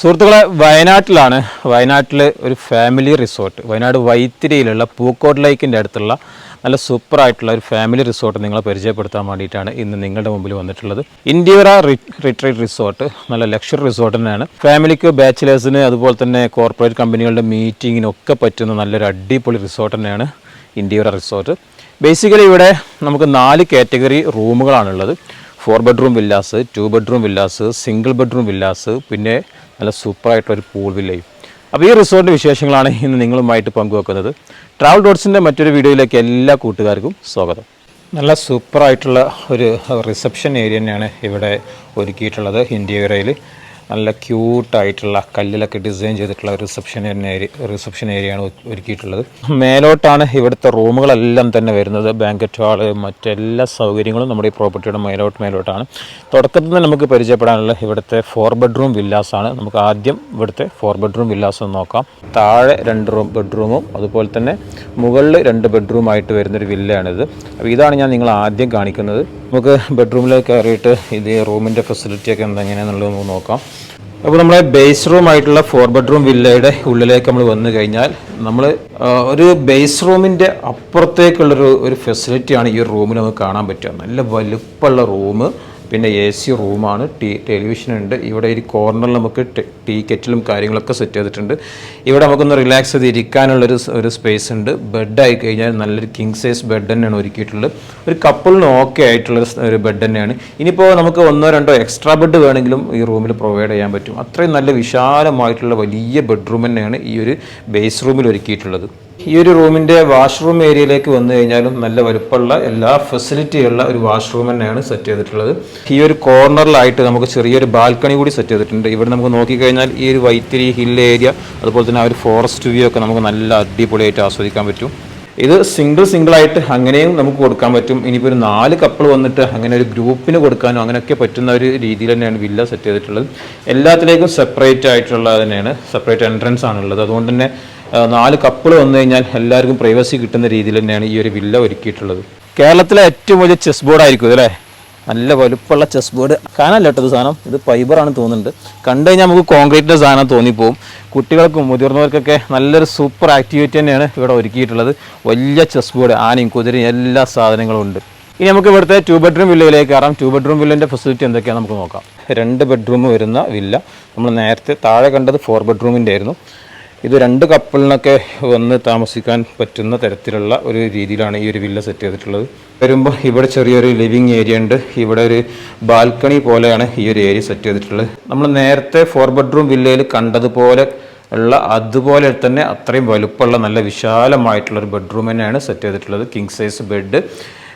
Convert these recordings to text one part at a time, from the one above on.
സുഹൃത്തുക്കളെ, വയനാട്ടിൽ ഒരു ഫാമിലി റിസോർട്ട്, വയനാട് വൈത്തിരിയിലുള്ള പൂക്കോട്ട് ലേക്കിൻ്റെ അടുത്തുള്ള നല്ല സൂപ്പറായിട്ടുള്ള ഒരു ഫാമിലി റിസോർട്ട് നിങ്ങളെ പരിചയപ്പെടുത്താൻ വേണ്ടിയിട്ടാണ് ഇന്ന് നിങ്ങളുടെ മുമ്പിൽ വന്നിട്ടുള്ളത്. ഇന്ത്യവര റിട്രീറ്റ് റിസോർട്ട് നല്ല ലക്ഷറി റിസോർട്ട് തന്നെയാണ്. ഫാമിലിക്ക്, ബാച്ചിലേഴ്സിന്, അതുപോലെ തന്നെ കോർപ്പറേറ്റ് കമ്പനികളുടെ മീറ്റിങ്ങിനൊക്കെ പറ്റുന്ന നല്ലൊരു അടിപൊളി റിസോർട്ട് തന്നെയാണ് ഇന്ത്യവര റിസോർട്ട്. ബേസിക്കലി ഇവിടെ നമുക്ക് 4 കാറ്റഗറി റൂമുകളാണുള്ളത്. 4 bedroom villas, 2 bedroom villas, single bedroom villas, പിന്നെ നല്ല സൂപ്പറായിട്ടൊരു പൂൾ വില്ലയും. അപ്പോൾ ഈ റിസോർട്ടിൻ്റെ വിശേഷങ്ങളാണ് ഇന്ന് നിങ്ങളുമായിട്ട് പങ്കുവെക്കുന്നത്. ട്രാവൽ ഡോട്ട്സിൻ്റെ മറ്റൊരു വീഡിയോയിലേക്ക് എല്ലാ കൂട്ടുകാർക്കും സ്വാഗതം. നല്ല സൂപ്പറായിട്ടുള്ള ഒരു റിസപ്ഷൻ ഏരിയ തന്നെയാണ് ഇവിടെ ഒരുക്കിയിട്ടുള്ളത്. ഇന്ത്യവരയിൽ നല്ല ക്യൂട്ടായിട്ടുള്ള കല്ലിലൊക്കെ ഡിസൈൻ ചെയ്തിട്ടുള്ള റിസപ്ഷൻ ഏരിയയാണ് ഒരുക്കിയിട്ടുള്ളത്. മേലോട്ടാണ് ഇവിടുത്തെ റൂമുകളെല്ലാം തന്നെ വരുന്നത്. ബാങ്കറ്റ് ഹാള്, മറ്റെല്ലാ സൗകര്യങ്ങളും നമ്മുടെ ഈ പ്രോപ്പർട്ടിയുടെ മേലോട്ടാണ്. തുടക്കത്തിൽ നിന്ന് നമുക്ക് പരിചയപ്പെടാനുള്ള ഇവിടുത്തെ 4 ബെഡ്റൂം വില്ലാസാണ്. നമുക്ക് ആദ്യം ഇവിടുത്തെ 4 ബെഡ്റൂം വില്ലാസ് ഒന്ന് നോക്കാം. താഴെ 2 ബെഡ്റൂമും അതുപോലെ തന്നെ മുകളിൽ 2 ബെഡ്റൂമായിട്ട് വരുന്നൊരു വില്ലയാണിത്. അപ്പോൾ ഇതാണ് ഞാൻ നിങ്ങൾ ആദ്യം കാണിക്കുന്നത്. നമുക്ക് ബെഡ്റൂമിലേക്ക് കയറിയിട്ട് ഇത് റൂമിൻ്റെ ഫെസിലിറ്റിയൊക്കെ എങ്ങനെയാണെന്നുള്ളത് നമുക്ക് നോക്കാം. അപ്പോൾ നമ്മുടെ ബേസ് റൂം ആയിട്ടുള്ള 4 ബെഡ്റൂം വില്ലയുടെ ഉള്ളിലേക്ക് നമ്മൾ വന്നു കഴിഞ്ഞാൽ നമ്മൾ ഒരു ബേസ് റൂമിൻ്റെ അപ്പുറത്തേക്കുള്ളൊരു ഫെസിലിറ്റിയാണ് ഈ റൂമിൽ നമുക്ക് കാണാൻ പറ്റുക. നല്ല വലുപ്പമുള്ള റൂം, പിന്നെ AC റൂമാണ്, ടെലിവിഷൻ ഉണ്ട്. ഇവിടെ ഒരു കോർണറിൽ നമുക്ക് ടീ കെറ്റിലും കാര്യങ്ങളൊക്കെ സെറ്റ് ചെയ്തിട്ടുണ്ട്. ഇവിടെ നമുക്കൊന്ന് റിലാക്സ് ചെയ്ത് ഇരിക്കാനുള്ളൊരു സ്പേസ് ഉണ്ട്. ബെഡായി കഴിഞ്ഞാൽ നല്ലൊരു കിങ് സൈസ് ബെഡ് തന്നെയാണ് ഒരുക്കിയിട്ടുള്ളത്. ഒരു കപ്പിളിന് ഓക്കെ ആയിട്ടുള്ള ഒരു ബെഡ് തന്നെയാണ്. ഇനിയിപ്പോൾ നമുക്ക് 1-2 എക്സ്ട്രാ ബെഡ് വേണമെങ്കിലും ഈ റൂമിൽ പ്രൊവൈഡ് ചെയ്യാൻ പറ്റും. അത്രയും നല്ല വിശാലമായിട്ടുള്ള വലിയ ബെഡ്റൂം തന്നെയാണ് ഈ ഒരു ബേസ് റൂമിൽ ഒരുക്കിയിട്ടുള്ളത്. ഈ ഒരു റൂമിൻ്റെ വാഷ്റൂം ഏരിയയിലേക്ക് വന്നു കഴിഞ്ഞാലും നല്ല വലുപ്പമുള്ള എല്ലാ ഫെസിലിറ്റിയുള്ള ഒരു വാഷ്റൂം തന്നെയാണ് സെറ്റ് ചെയ്തിട്ടുള്ളത്. ഈ ഒരു കോർണറിലായിട്ട് നമുക്ക് ചെറിയൊരു ബാൽക്കണി കൂടി സെറ്റ് ചെയ്തിട്ടുണ്ട്. ഇവിടെ നമുക്ക് നോക്കിക്കഴിഞ്ഞാൽ ഈ ഒരു വൈത്തിരി ഹിൽ ഏരിയ, അതുപോലെ തന്നെ ആ ഒരു ഫോറസ്റ്റ് വ്യൂ ഒക്കെ നമുക്ക് നല്ല അടിപൊളിയായിട്ട് ആസ്വദിക്കാൻ പറ്റും. ഇത് സിംഗിളായിട്ട് അങ്ങനെയും നമുക്ക് കൊടുക്കാൻ പറ്റും. ഇനിയിപ്പോൾ ഒരു 4 കപ്പിൾ വന്നിട്ട് അങ്ങനെ ഒരു ഗ്രൂപ്പിന് കൊടുക്കാനും അങ്ങനെയൊക്കെ പറ്റുന്ന ഒരു രീതിയിൽ തന്നെയാണ് വില്ല സെറ്റ് ചെയ്തിട്ടുള്ളത്. എല്ലാത്തിലേക്കും സെപ്പറേറ്റ് ആയിട്ടുള്ളത് തന്നെയാണ്, സെപ്പറേറ്റ് എൻട്രൻസ് ആണുള്ളത്. അതുകൊണ്ട് തന്നെ 4 കപ്പിൾ വന്നു കഴിഞ്ഞാൽ എല്ലാവർക്കും പ്രൈവസി കിട്ടുന്ന രീതിയിൽ തന്നെയാണ് ഈ ഒരു വില്ല ഒരുക്കിയിട്ടുള്ളത്. കേരളത്തിലെ ഏറ്റവും വലിയ ചെസ് ബോർഡ് ആയിരിക്കും ഇതല്ലേ. നല്ല വലുപ്പമുള്ള ചെസ് ബോർഡ്. കാണാനല്ല കേട്ടത് സാധനം, ഇത് ഫൈബറാണ് തോന്നുന്നുണ്ട്. കണ്ടു കഴിഞ്ഞാൽ നമുക്ക് കോൺക്രീറ്റിൻ്റെ സാധനം തോന്നിപ്പോവും. കുട്ടികൾക്കും മുതിർന്നവർക്കൊക്കെ നല്ലൊരു സൂപ്പർ ആക്ടിവിറ്റി തന്നെയാണ് ഇവിടെ ഒരുക്കിയിട്ടുള്ളത്. വലിയ ചെസ് ബോർഡ്, ആനയും കുതിരയും എല്ലാ സാധനങ്ങളും ഉണ്ട്. ഇനി നമുക്ക് ഇവിടുത്തെ 2 ബെഡ്റൂം വില്ലയിലേക്ക് കയറാം. 2 ബെഡ്റൂം വില്ലിൻ്റെ ഫെസിലിറ്റി എന്തൊക്കെയാണ് നമുക്ക് നോക്കാം. 2 ബെഡ്റൂം വരുന്ന വില്ല. നമ്മൾ നേരത്തെ താഴെ കണ്ടത് 4 ബെഡ്റൂമിൻ്റെ ആയിരുന്നു. ഇത് 2 കപ്പിളിനൊക്കെ വന്ന് താമസിക്കാൻ പറ്റുന്ന തരത്തിലുള്ള ഒരു രീതിയിലാണ് ഈ ഒരു വില്ല സെറ്റ് ചെയ്തിട്ടുള്ളത്. വരുമ്പോൾ ഇവിടെ ചെറിയൊരു ലിവിങ് ഏരിയ ഉണ്ട്. ഇവിടെ ഒരു ബാൽക്കണി പോലെയാണ് ഈ ഒരു ഏരിയ സെറ്റ് ചെയ്തിട്ടുള്ളത്. നമ്മൾ നേരത്തെ 4 ബെഡ്റൂം വില്ലയിൽ കണ്ടതുപോലെ അതുപോലെ തന്നെ അത്രയും വലുപ്പമുള്ള നല്ല വിശാലമായിട്ടുള്ളൊരു ബെഡ്റൂം തന്നെയാണ് സെറ്റ് ചെയ്തിട്ടുള്ളത്. കിങ് സൈസ് ബെഡ്,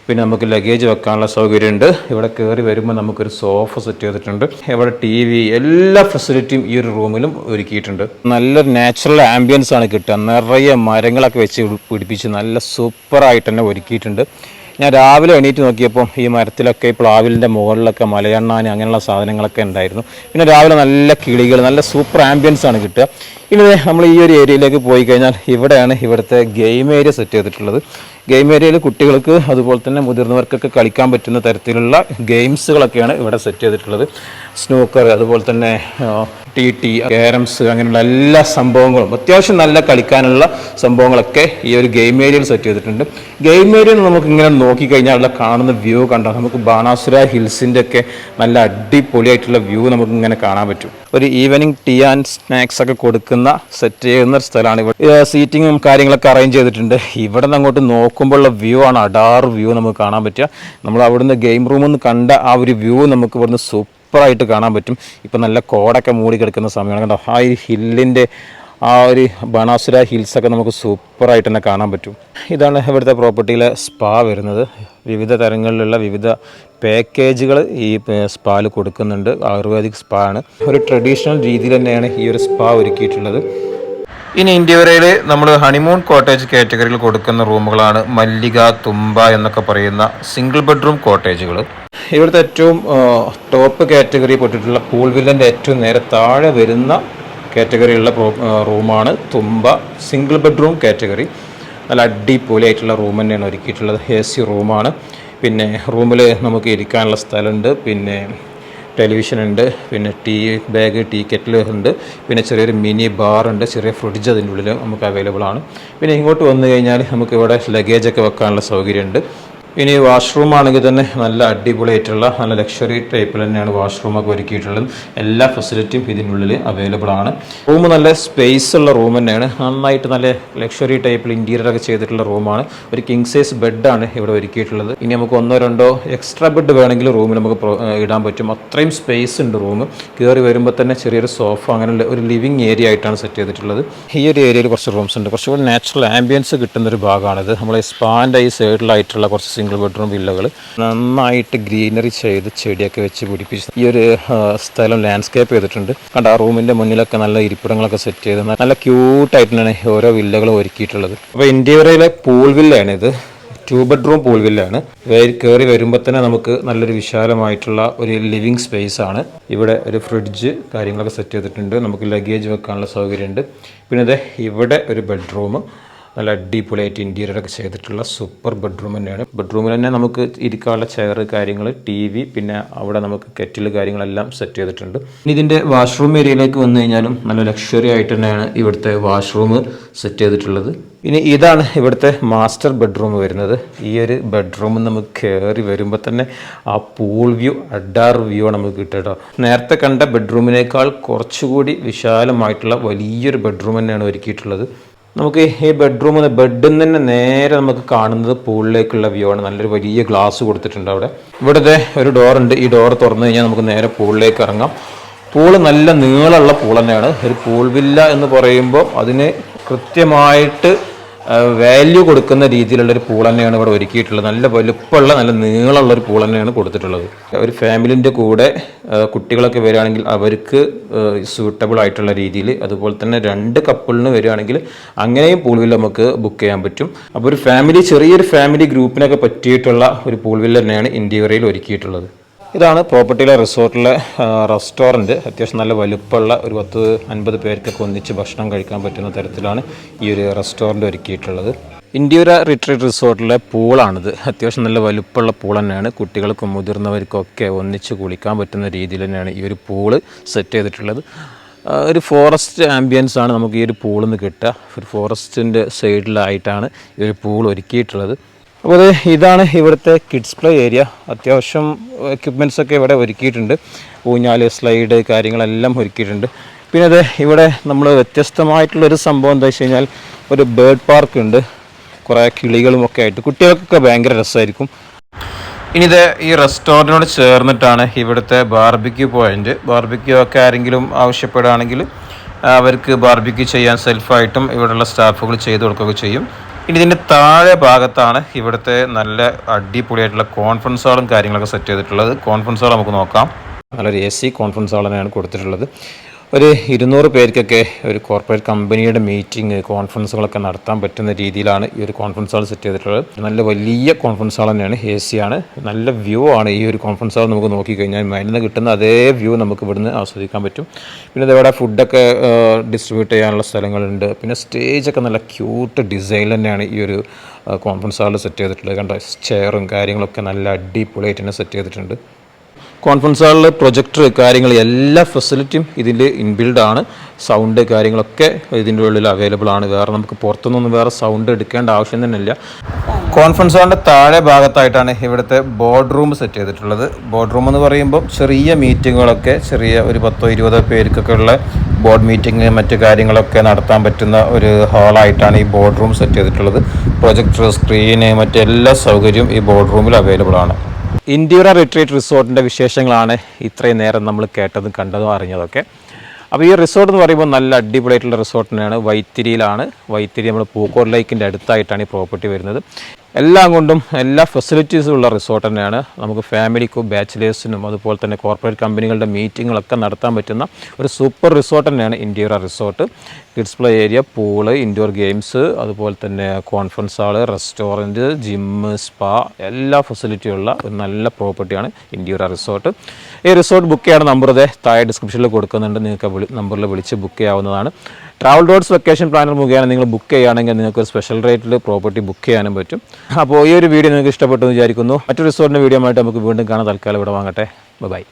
പിന്നെ നമുക്ക് ലഗേജ് വെക്കാനുള്ള സൗകര്യമുണ്ട്. ഇവിടെ കയറി വരുമ്പോൾ നമുക്കൊരു സോഫ സെറ്റ് ചെയ്തിട്ടുണ്ട്. ഇവിടെ TV, എല്ലാ ഫെസിലിറ്റിയും ഈ ഒരു റൂമിലും ഒരുക്കിയിട്ടുണ്ട്. നല്ലൊരു നാച്ചുറൽ ആംബിയൻസ് ആണ് കിട്ടുക. നിറയെ മരങ്ങളൊക്കെ വെച്ച് പിടിപ്പിച്ച് നല്ല സൂപ്പറായിട്ട് തന്നെ ഒരുക്കിയിട്ടുണ്ട്. ഞാൻ രാവിലെ എണീറ്റ് നോക്കിയപ്പോൾ ഈ മരത്തിലൊക്കെ പ്ലാവിലിൻ്റെ മുകളിലൊക്കെ മലയണ്ണാൻ അങ്ങനെയുള്ള സാധനങ്ങളൊക്കെ ഉണ്ടായിരുന്നു. പിന്നെ രാവിലെ നല്ല കിളികൾ, നല്ല സൂപ്പർ ആംബിയൻസ് ആണ് കിട്ടുക. ഇനി നമ്മൾ ഈ ഒരു ഏരിയയിലേക്ക് പോയി കഴിഞ്ഞാൽ ഇവിടെയാണ് ഇവിടുത്തെ ഗെയിം ഏരിയ സെറ്റ് ചെയ്തിട്ടുള്ളത്. ഗെയിം ഏരിയയിൽ കുട്ടികൾക്ക് അതുപോലെ തന്നെ മുതിർന്നവർക്കൊക്കെ കളിക്കാൻ പറ്റുന്ന തരത്തിലുള്ള ഗെയിംസുകളൊക്കെയാണ് ഇവിടെ സെറ്റ് ചെയ്തിട്ടുള്ളത്. സ്നൂക്കർ, അതുപോലെ തന്നെ TT, ക്യാരംസ്, അങ്ങനെയുള്ള എല്ലാ സംഭവങ്ങളും, അത്യാവശ്യം നല്ല കളിക്കാനുള്ള സംഭവങ്ങളൊക്കെ ഈ ഒരു ഗെയിം ഏരിയയിൽ സെറ്റ് ചെയ്തിട്ടുണ്ട്. ഗെയിം ഏരിയയിൽ നമുക്ക് ഇങ്ങനെ നോക്കിക്കഴിഞ്ഞാൽ കാണുന്ന വ്യൂ കണ്ടാൽ നമുക്ക് ബാണാസുര ഹിൽസിൻ്റെ ഒക്കെ നല്ല അടിപൊളിയായിട്ടുള്ള വ്യൂ നമുക്ക് ഇങ്ങനെ കാണാൻ പറ്റും. ഒരു ഈവനിങ് ടീ ആൻഡ് സ്നാക്സ് ഒക്കെ കൊടുക്കുന്ന സെറ്റ് ചെയ്യുന്ന സ്ഥലമാണ്. ഇവിടെ സീറ്റിങ്ങും കാര്യങ്ങളൊക്കെ അറേഞ്ച് ചെയ്തിട്ടുണ്ട്. ഇവിടെ നിന്ന് അങ്ങോട്ട് നോക്കുമ്പോഴുള്ള വ്യൂ ആണ് അടാറ് വ്യൂ നമുക്ക് കാണാൻ പറ്റുക. നമ്മൾ അവിടുന്ന് ഗെയിം റൂമിൽ നിന്ന് കണ്ട ആ ഒരു വ്യൂ നമുക്ക് ഇവിടുന്ന് സൂപ്പറായിട്ട് കാണാൻ പറ്റും. ഇപ്പം നല്ല കോടൊക്കെ മൂടി കിടക്കുന്ന സമയമാണ്. കണ്ടോ, ആ ഒരു ഹില്ലിൻ്റെ ആ ഒരു ബാണാസുര ഹിൽസൊക്കെ നമുക്ക് സൂപ്പറായിട്ട് തന്നെ കാണാൻ പറ്റും. ഇതാണ് ഇവിടുത്തെ പ്രോപ്പർട്ടിയിലെ സ്പാ വരുന്നത്. വിവിധ തരങ്ങളിലുള്ള വിവിധ പാക്കേജുകൾ ഈ സ്പായിൽ കൊടുക്കുന്നുണ്ട്. ആയുർവേദിക് സ്പാ ആണ്. ഒരു ട്രഡീഷണൽ രീതിയിൽ തന്നെയാണ് ഈ ഒരു സ്പാ ഒരുക്കിയിട്ടുള്ളത്. ഇനി ഇന്ത്യവരയിൽ നമ്മൾ ഹണിമൂൺ കോട്ടേജ് കാറ്റഗറിയിൽ കൊടുക്കുന്ന റൂമുകളാണ് മല്ലിക, തുമ്പ എന്നൊക്കെ പറയുന്ന സിംഗിൾ ബെഡ്റൂം കോട്ടേജുകൾ. ഇവിടുത്തെ ഏറ്റവും ടോപ്പ് കാറ്റഗറി പെട്ടിട്ടുള്ള പൂൾ വില്ലൻ്റെ ഏറ്റവും നേരെ താഴെ വരുന്ന കാറ്റഗറിയുള്ള റൂമാണ് തുമ്പ സിംഗിൾ ബെഡ്റൂം കാറ്റഗറി. നല്ല അടിപൊളിയായിട്ടുള്ള റൂം തന്നെയാണ് ഒരുക്കിയിട്ടുള്ളത്. AC റൂമാണ്. പിന്നെ റൂമിൽ നമുക്ക് ഇരിക്കാനുള്ള സ്ഥലമുണ്ട്. പിന്നെ ടെലിവിഷൻ ഉണ്ട്, പിന്നെ ടീ ബാഗ്, ടീ കെറ്റിൽ ഉണ്ട്, പിന്നെ ചെറിയൊരു മിനി ബാർ ഉണ്ട്, ചെറിയ ഫ്രിഡ്ജ് അതിൻ്റെ ഉള്ളിൽ നമുക്ക് അവൈലബിൾ ആണ്. പിന്നെ ഇങ്ങോട്ട് വന്നു കഴിഞ്ഞാൽ നമുക്ക് ഇവിടെ ലഗേജൊക്കെ വെക്കാനുള്ള സൗകര്യമുണ്ട്. ഇനി വാഷ്റൂം ആണെങ്കിൽ തന്നെ നല്ല അടിപൊളിയായിട്ടുള്ള നല്ല ലക്ഷറി ടൈപ്പിൽ തന്നെയാണ് വാഷ്റൂമൊക്കെ ഒരുക്കിയിട്ടുള്ളത്. എല്ലാ ഫെസിലിറ്റിയും ഇതിനുള്ളിൽ അവൈലബിൾ ആണ്. റൂം നല്ല സ്പേസ് ഉള്ള റൂം തന്നെയാണ്. നന്നായിട്ട് നല്ല ലക്ഷറി ടൈപ്പിൽ ഇൻറ്റീരിയറൊക്കെ ചെയ്തിട്ടുള്ള റൂമാണ്. ഒരു കിങ് സൈസ് ബെഡാണ് ഇവിടെ ഒരുക്കിയിട്ടുള്ളത്. ഇനി നമുക്ക് 1-2 എക്സ്ട്രാ ബെഡ് വേണമെങ്കിൽ റൂമിൽ നമുക്ക് ഇടാൻ പറ്റും. അത്രയും സ്പേസ് ഉണ്ട് റൂം. കയറി വരുമ്പോൾ തന്നെ ചെറിയൊരു സോഫ, അങ്ങനെയുള്ള ഒരു ലിവിങ് ഏരിയ ആയിട്ടാണ് സെറ്റ് ചെയ്തിട്ടുള്ളത്. ഈ ഒരു ഏരിയയിൽ കുറച്ച് റൂംസ് ഉണ്ട്. കുറച്ചുകൂടി നാച്ചുറൽ ആംബിയൻസ് കിട്ടുന്നൊരു ഭാഗമാണിത്. നമ്മൾ സ്പാൻ്റെ ഈ സൈഡിലായിട്ടുള്ള കുറച്ച് സിംഗിൾ ബെഡ്റൂം വില്ലകൾ നന്നായിട്ട് ഗ്രീനറി ചെയ്ത് ചെടിയൊക്കെ വെച്ച് പിടിപ്പിച്ച് ഈ ഒരു സ്ഥലം ലാൻഡ്സ്കേപ്പ് ചെയ്തിട്ടുണ്ട്. കണ്ട ആ റൂമിൻ്റെ മുന്നിലൊക്കെ നല്ല ഇരിപ്പിടങ്ങളൊക്കെ സെറ്റ് ചെയ്ത് നല്ല ക്യൂട്ടായിട്ടാണ് ഓരോ വില്ലകളും ഒരുക്കിയിട്ടുള്ളത്. അപ്പോൾ ഇന്ത്യയിലെ പൂൾ വില്ലയാണിത്. 2 ബെഡ്റൂം പൂൾ വില്ലാണ്. കയറി വരുമ്പോൾ തന്നെ നമുക്ക് നല്ലൊരു വിശാലമായിട്ടുള്ള ഒരു ലിവിങ് സ്പേസ് ആണ്. ഇവിടെ ഒരു ഫ്രിഡ്ജ് കാര്യങ്ങളൊക്കെ സെറ്റ് ചെയ്തിട്ടുണ്ട്. നമുക്ക് ലഗേജ് വെക്കാനുള്ള സൗകര്യമുണ്ട്. പിന്നെ ഇവിടെ ഒരു ബെഡ്റൂം, നല്ല അടിപൊളിയായിട്ട് ഇൻറ്റീരിയറൊക്കെ ചെയ്തിട്ടുള്ള സൂപ്പർ ബെഡ്റൂം തന്നെയാണ്. ബെഡ്റൂമിൽ തന്നെ നമുക്ക് ഇരിക്കാനുള്ള ചെയർ കാര്യങ്ങൾ, TV, പിന്നെ അവിടെ നമുക്ക് കെറ്റിൽ കാര്യങ്ങളെല്ലാം സെറ്റ് ചെയ്തിട്ടുണ്ട്. ഇനി ഇതിൻ്റെ വാഷ്റൂം ഏരിയയിലേക്ക് വന്നു കഴിഞ്ഞാലും നല്ല ലക്ഷറി ആയിട്ട് തന്നെയാണ് ഇവിടുത്തെ വാഷ്റൂം സെറ്റ് ചെയ്തിട്ടുള്ളത്. ഇനി ഇതാണ് ഇവിടുത്തെ മാസ്റ്റർ ബെഡ്റൂം വരുന്നത്. ഈ ഒരു ബെഡ്റൂമിൽ നമുക്ക് കയറി വരുമ്പോൾ തന്നെ ആ പൂൾ വ്യൂ, അഡാർ വ്യൂ ആണ് നമുക്ക് കിട്ടുക കേട്ടോ. നേരത്തെ കണ്ട ബെഡ്റൂമിനേക്കാൾ കുറച്ചുകൂടി വിശാലമായിട്ടുള്ള വലിയൊരു ബെഡ്റൂം തന്നെയാണ് ഒരുക്കിയിട്ടുള്ളത്. നമുക്ക് ഈ ബെഡ്റൂമിൽ നിന്ന് ബെഡിൽ നിന്ന് തന്നെ നേരെ നമുക്ക് കാണുന്നത് പൂളിലേക്കുള്ള വ്യൂ ആണ്. നല്ലൊരു വലിയ ഗ്ലാസ് കൊടുത്തിട്ടുണ്ട് അവിടെ. ഇവിടുത്തെ ഒരു ഡോറുണ്ട്. ഈ ഡോർ തുറന്നു കഴിഞ്ഞാൽ നമുക്ക് നേരെ പൂളിലേക്ക് ഇറങ്ങാം. പൂള് നല്ല നീളമുള്ള പൂൾ തന്നെയാണ്. ഒരു പൂൾ വില്ല എന്ന് പറയുമ്പോൾ അതിന് കൃത്യമായിട്ട് വാല്യൂ കൊടുക്കുന്ന രീതിയിലുള്ളൊരു പൂൾ തന്നെയാണ് ഇവിടെ ഒരുക്കിയിട്ടുള്ളത്. നല്ല വലുപ്പമുള്ള നല്ല നീളമുള്ളൊരു പൂൾ തന്നെയാണ് കൊടുത്തിട്ടുള്ളത്. ഒരു ഫാമിലിൻ്റെ കൂടെ കുട്ടികളൊക്കെ വരികയാണെങ്കിൽ അവർക്ക് സൂട്ടബിൾ ആയിട്ടുള്ള രീതിയിൽ, അതുപോലെ തന്നെ 2 കപ്പിളിന് വരികയാണെങ്കിൽ അങ്ങനെയും പൂൾ വില്ല നമുക്ക് ബുക്ക് ചെയ്യാൻ പറ്റും. അപ്പോൾ ഒരു ചെറിയൊരു ഫാമിലി ഗ്രൂപ്പിനൊക്കെ പറ്റിയിട്ടുള്ള ഒരു പൂൾ വില്ല തന്നെയാണ് ഇന്ത്യയിൽ ഒരുക്കിയിട്ടുള്ളത്. ഇതാണ് പ്രോപ്പർട്ടിയിലെ റിസോർട്ടിലെ റെസ്റ്റോറൻറ്റ്. അത്യാവശ്യം നല്ല വലുപ്പമുള്ള ഒരു 10-50 പേർക്കൊക്കെ ഒന്നിച്ച് ഭക്ഷണം കഴിക്കാൻ പറ്റുന്ന തരത്തിലാണ് ഈ ഒരു റെസ്റ്റോറൻറ്റ് ഒരുക്കിയിട്ടുള്ളത്. ഇന്ത്യയുടെ റിട്രീറ്റ് റിസോർട്ടിലെ പൂളാണിത്. അത്യാവശ്യം നല്ല വലുപ്പമുള്ള പൂൾ തന്നെയാണ്. കുട്ടികൾക്കും മുതിർന്നവർക്കൊക്കെ ഒന്നിച്ച് കുളിക്കാൻ പറ്റുന്ന രീതിയിൽ തന്നെയാണ് ഈ ഒരു പൂള് സെറ്റ് ചെയ്തിട്ടുള്ളത്. ഒരു ഫോറസ്റ്റ് ആംബിയൻസ് ആണ് നമുക്ക് ഈ ഒരു പൂളിൽ നിന്ന് കിട്ടുക. ഒരു ഫോറസ്റ്റിൻ്റെ സൈഡിലായിട്ടാണ് ഈ ഒരു പൂൾ ഒരുക്കിയിട്ടുള്ളത്. അപ്പോൾ ഇതാണ് ഇവിടുത്തെ കിഡ്സ് പ്ലേ ഏരിയ. അത്യാവശ്യം എക്യുപ്മെൻറ്റ്സൊക്കെ ഇവിടെ ഒരുക്കിയിട്ടുണ്ട്. ഊഞ്ഞാൽ, സ്ലൈഡ് കാര്യങ്ങളെല്ലാം ഒരുക്കിയിട്ടുണ്ട്. പിന്നെ ഇവിടെ നമ്മൾ വ്യത്യസ്തമായിട്ടുള്ളൊരു സംഭവം എന്താ വെച്ച് കഴിഞ്ഞാൽ ഒരു ബേർഡ് പാർക്ക് ഉണ്ട്. കുറേ കിളികളും ഒക്കെ ആയിട്ട് കുട്ടികൾക്കൊക്കെ ഭയങ്കര രസമായിരിക്കും. ഇനി ഈ റെസ്റ്റോറൻറ്റിനോട് ചേർന്നിട്ടാണ് ഇവിടുത്തെ ബാർബിക്യൂ പോയിൻറ്റ്. ബാർബിക്യൂ ഒക്കെ ആരെങ്കിലും ആവശ്യപ്പെടുകയാണെങ്കിൽ അവർക്ക് ബാർബിക്യൂ ചെയ്യാൻ സെൽഫായിട്ടും ഇവിടെയുള്ള സ്റ്റാഫുകൾ ചെയ്ത് കൊടുക്കുകയൊക്കെ ചെയ്യും. ഇനി ഇതിൻ്റെ താഴെ ഭാഗത്താണ് ഇവിടുത്തെ നല്ല അടിപൊളിയായിട്ടുള്ള കോൺഫറൻസ് ഹാളും കാര്യങ്ങളൊക്കെ സെറ്റ് ചെയ്തിട്ടുള്ളത്. കോൺഫറൻസ് ഹാൾ നമുക്ക് നോക്കാം. നല്ലൊരു AC കോൺഫറൻസ് ഹാൾ തന്നെയാണ് കൊടുത്തിട്ടുള്ളത്. ഒരു 200 പേർക്കൊക്കെ ഒരു കോർപ്പറേറ്റ് കമ്പനിയുടെ മീറ്റിംഗ്, കോൺഫറൻസുകളൊക്കെ നടത്താൻ പറ്റുന്ന രീതിയിലാണ് ഈ ഒരു കോൺഫറൻസ് ഹാൾ സെറ്റ് ചെയ്തിട്ടുള്ളത്. നല്ല വലിയ കോൺഫറൻസ് ഹാൾ തന്നെയാണ്. AC ആണ്. നല്ല വ്യൂ ആണ് ഈ ഒരു കോൺഫറൻസ് ഹാൾ. നമുക്ക് നോക്കിക്കഴിഞ്ഞാൽ മൈനിൽ നിന്ന് കിട്ടുന്ന അതേ വ്യൂ നമുക്ക് ഇവിടുന്ന് ആസ്വദിക്കാൻ പറ്റും. പിന്നെ ഇവിടെ ഫുഡൊക്കെ ഡിസ്ട്രിബ്യൂട്ട് ചെയ്യാനുള്ള സ്ഥലങ്ങളുണ്ട്. പിന്നെ സ്റ്റേജൊക്കെ നല്ല ക്യൂട്ട് ഡിസൈൻ തന്നെയാണ് ഈ ഒരു കോൺഫറൻസ് ഹാളിൽ സെറ്റ് ചെയ്തിട്ടുള്ളത്. കണ്ടോ, ചെയറും കാര്യങ്ങളൊക്കെ നല്ല അടിപൊളിയായിട്ട് തന്നെ സെറ്റ് ചെയ്തിട്ടുണ്ട്. കോൺഫറൻസ് ഹാളിൽ പ്രൊജക്ടർ കാര്യങ്ങൾ എല്ലാ ഫെസിലിറ്റിയും ഇതിൽ ഇൻബിൽഡ് ആണ്. സൗണ്ട് കാര്യങ്ങളൊക്കെ ഇതിൻ്റെ ഉള്ളിൽ അവൈലബിൾ ആണ്. വേറെ നമുക്ക് പുറത്തുനിന്നൊന്നും വേറെ സൗണ്ട് എടുക്കേണ്ട ആവശ്യം തന്നെ ഇല്ല. കോൺഫറൻസ് ഹാളിൻ്റെ താഴെ ഭാഗത്തായിട്ടാണ് ഇവിടുത്തെ ബോർഡ് റൂം സെറ്റ് ചെയ്തിട്ടുള്ളത്. ബോർഡ് റൂം എന്ന് പറയുമ്പോൾ ചെറിയ മീറ്റിങ്ങുകളൊക്കെ, ചെറിയ ഒരു 10-20 പേർക്കൊക്കെ ഉള്ള ബോർഡ് മീറ്റിംഗ് മറ്റു കാര്യങ്ങളൊക്കെ നടത്താൻ പറ്റുന്ന ഒരു ഹാളായിട്ടാണ് ഈ ബോർഡ് റൂം സെറ്റ് ചെയ്തിട്ടുള്ളത്. പ്രൊജക്ടർ, സ്ക്രീന്, മറ്റെല്ലാ സൗകര്യവും ഈ ബോർഡ് റൂമിൽ അവൈലബിൾ ആണ്. ഇന്ത്യയുടെ റിട്രീറ്റ് റിസോർട്ടിൻ്റെ വിശേഷങ്ങളാണ് ഇത്രയും നേരം നമ്മൾ കേട്ടതും കണ്ടതും അറിഞ്ഞതൊക്കെ. അപ്പോൾ ഈ റിസോർട്ട് എന്ന് പറയുമ്പോൾ നല്ല അടിപൊളിയായിട്ടുള്ള റിസോർട്ട് തന്നെയാണ്. വൈത്തിരിയിലാണ്. വൈത്തിരി നമ്മൾ പൂക്കോട് ലേക്കിൻ്റെ അടുത്തായിട്ടാണ് ഈ പ്രോപ്പർട്ടി വരുന്നത്. എല്ലാം കൊണ്ടും എല്ലാ ഫെസിലിറ്റീസും ഉള്ള റിസോർട്ട് തന്നെയാണ്. നമുക്ക് ഫാമിലിക്കും ബാച്ചിലേഴ്സിനും അതുപോലെ തന്നെ കോർപ്പറേറ്റ് കമ്പനികളുടെ മീറ്റിങ്ങുകളൊക്കെ നടത്താൻ പറ്റുന്ന ഒരു സൂപ്പർ റിസോർട്ട് തന്നെയാണ് ഇന്ത്യയുടെ resort. Kids play area, pool, indoor games, അതുപോലെ തന്നെ conference hall, restaurant, gym, spa, എല്ലാ ഫെസിലിറ്റിയും ഉള്ള ഒരു നല്ല പ്രോപ്പർട്ടിയാണ് ഇന്ത്യയുടെ റിസോർട്ട്. ഈ റിസോർട്ട് ബുക്ക് ചെയ്യണ നമ്പർ താഴെ ഡിസ്ക്രിപ്ഷനിൽ കൊടുക്കുന്നുണ്ട്. നിങ്ങൾക്ക് നമ്പറിൽ വിളിച്ച് ബുക്ക് ചെയ്യാവുന്നതാണ്. ട്രാവൽ ഡോട്ട്സ് വെക്കേഷൻ പ്ലാനർ മുഖേന നിങ്ങൾ ബുക്ക് ചെയ്യുകയാണെങ്കിൽ നിങ്ങൾക്ക് ഒരു സ്പെഷ്യൽ റേറ്റിൽ പ്രോപ്പർട്ടി ബുക്ക് ചെയ്യാനും പറ്റും. അപ്പോൾ ഈ ഒരു വീഡിയോ നിങ്ങൾക്ക് ഇഷ്ടപ്പെട്ടു എന്ന് വിചാരിക്കുന്നു. മറ്റൊരു റിസോർട്ടിൻ്റെ വീഡിയോ ആയിട്ട് നമുക്ക് വീണ്ടും കാണാൻ. തൽക്കാലം ഇവിടെ വാങ്ങട്ടെ. ബൈ.